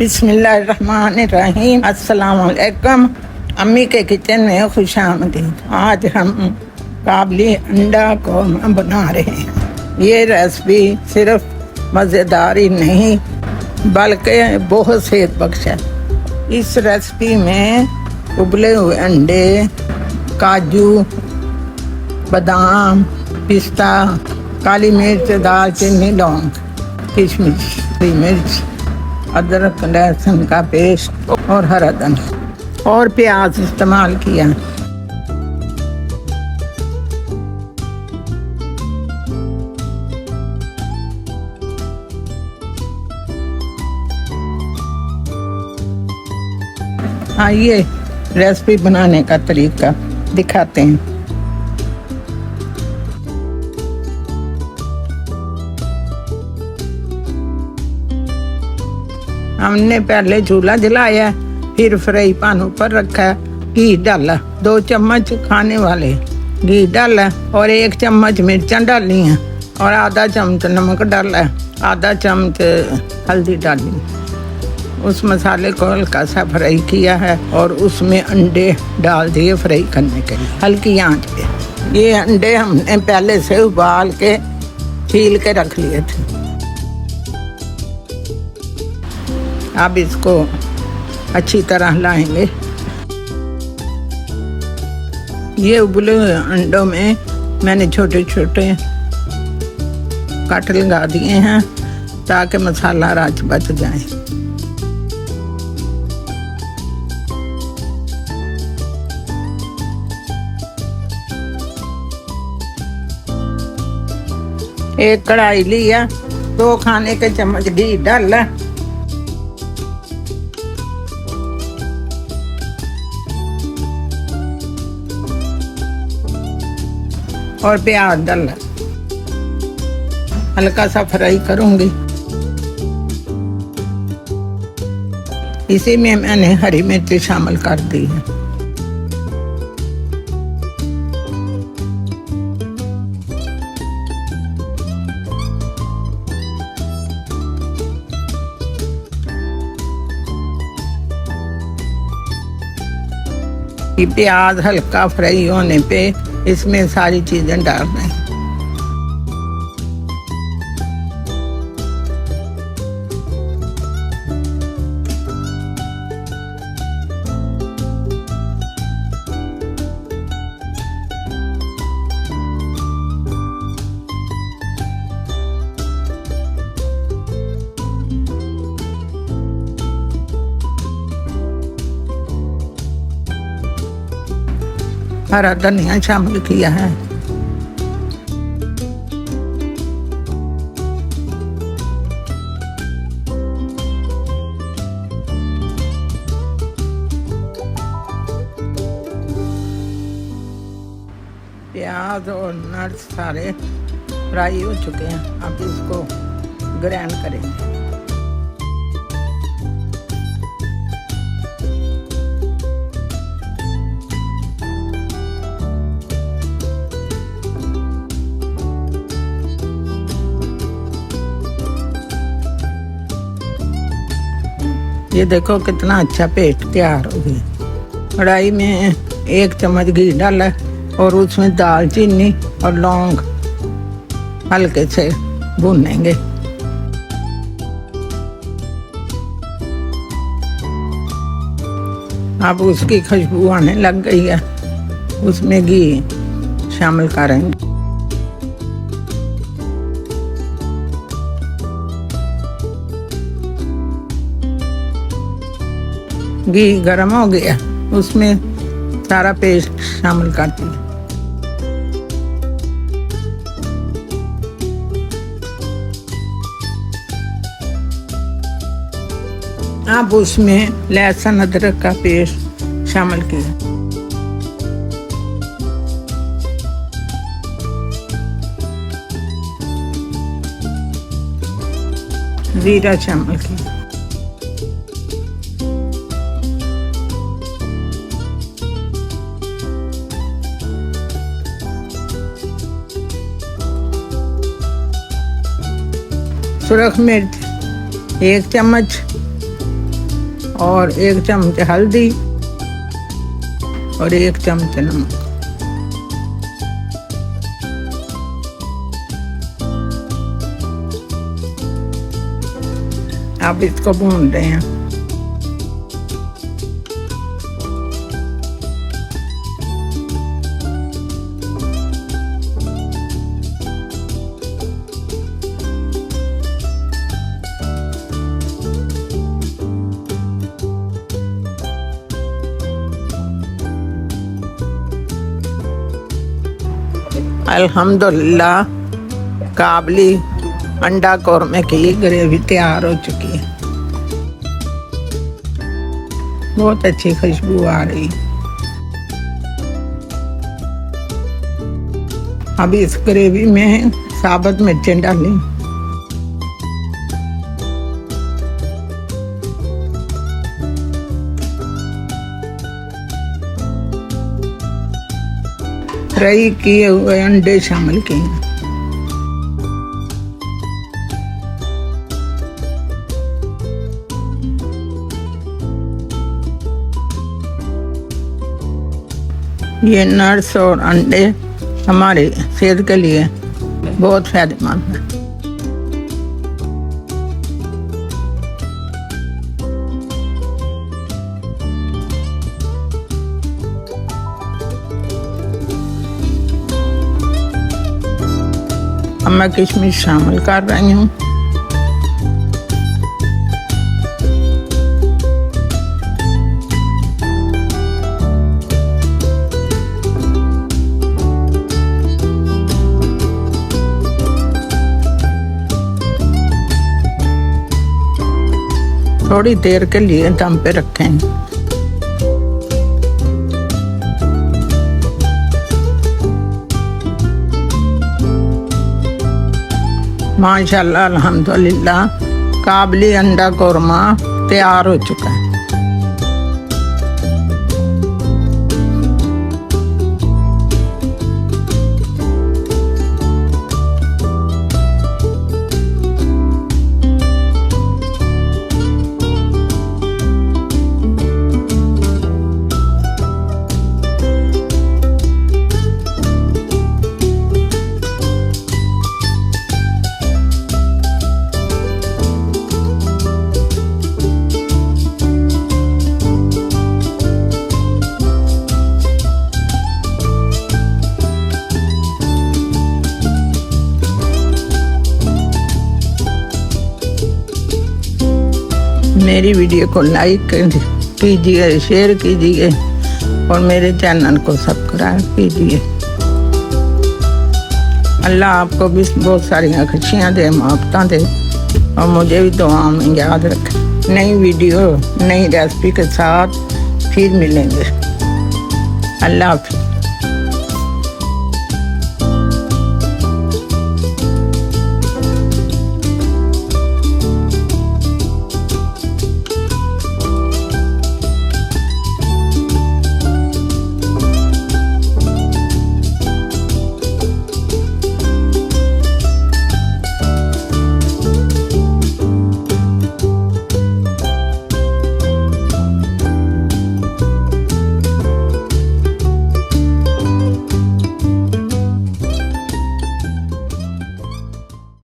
बिस्मिल्लाहिर्रहमानिर्रहीम। अस्सलाम वालेकुम। अम्मी के किचन में खुशामदीद। आज हम काबली अंडा कोरमा बना रहे हैं। ये रेसिपी सिर्फ मज़ेदार ही नहीं बल्कि बहुत सेहत बख्श है। इस रेसिपी में उबले हुए अंडे, काजू, बादाम, पिस्ता, काली मिर्च, दालचीनी, लौंग, किशमिश, हरी मिर्च, अदरक लहसुन का पेस्ट और हरा धनिया और प्याज इस्तेमाल किया। आइए रेसिपी बनाने का तरीका दिखाते हैं। हमने पहले चूल्हा जलाया, फिर फ्राई पैन ऊपर रखा, घी डाला, 2 चम्मच खाने वाले घी डाला और 1 चम्मच मिर्चा डाली हैं और आधा चम्मच नमक डाला, आधा चम्मच हल्दी डाली। उस मसाले को हल्का सा फ्राई किया है और उसमें अंडे डाल दिए फ्राई करने के लिए हल्की आंच पे। ये अंडे हमने पहले से उबाल के छील के रख लिए थे। अब इसको अच्छी तरह हिलाएंगे। ये उबले हुए अंडों में मैंने छोटे छोटे कट लगा दिए हैं ताकि मसाला राच बच जाए। एक कढ़ाई लिया, 2 खाने के चम्मच घी डाला, और प्याज डाला, हल्का सा फ्राई करूंगी। इसी में मैंने हरी मिर्च शामिल कर दी है। ये प्याज हल्का फ्राई होने पे इसमें सारी चीजें डाल दें। हरा धनिया शामिल किया है। प्याज और नट्स सारे फ्राई हो चुके हैं। अब इसको ग्राइंड करेंगे। ये देखो कितना अच्छा पेस्ट तैयार हो गया। कढ़ाई में 1 चम्मच घी डाला और उसमें दालचीनी और लौंग हल्के से भूनेंगे। अब उसकी खुशबू आने लग गई है, उसमें घी शामिल करेंगे। घी गरम हो गया, उसमें सारा पेस्ट शामिल कर दिया। अब उसमें लहसुन अदरक का पेस्ट शामिल किया। जीरा शामिल किया। सुरख मिर्च 1 चम्मच, और 1 चम्मच हल्दी और 1 चम्मच नमक। अब इसको भून रहे हैं। अल्हम्दुलिल्लाह काबली अंडा कौरमे की ग्रेवी तैयार हो चुकी है। बहुत अच्छी खुशबू आ रही। अब इस ग्रेवी में साबुत मिर्चें डालें। फ्राई किए हुए अंडे शामिल किए। ये नट्स और अंडे हमारे सेहत के लिए बहुत फायदेमंद है। अब मैं किशमिश शामिल कर रही हूँ। थोड़ी देर के लिए दम पे रखें। माशाल्लाह अल्हम्दुलिल्लाह काबली अंडा कौरमा तैयार हो चुका है। मेरी वीडियो को लाइक कीजिए, शेयर कीजिए और मेरे चैनल को सब्सक्राइब कीजिए। अल्लाह आपको भी बहुत सारी खुशियाँ दे, मोहब्बत दे और मुझे भी दुआ में याद रखें। नई वीडियो नई रेसिपी के साथ फिर मिलेंगे। अल्लाह हाफ़िज़।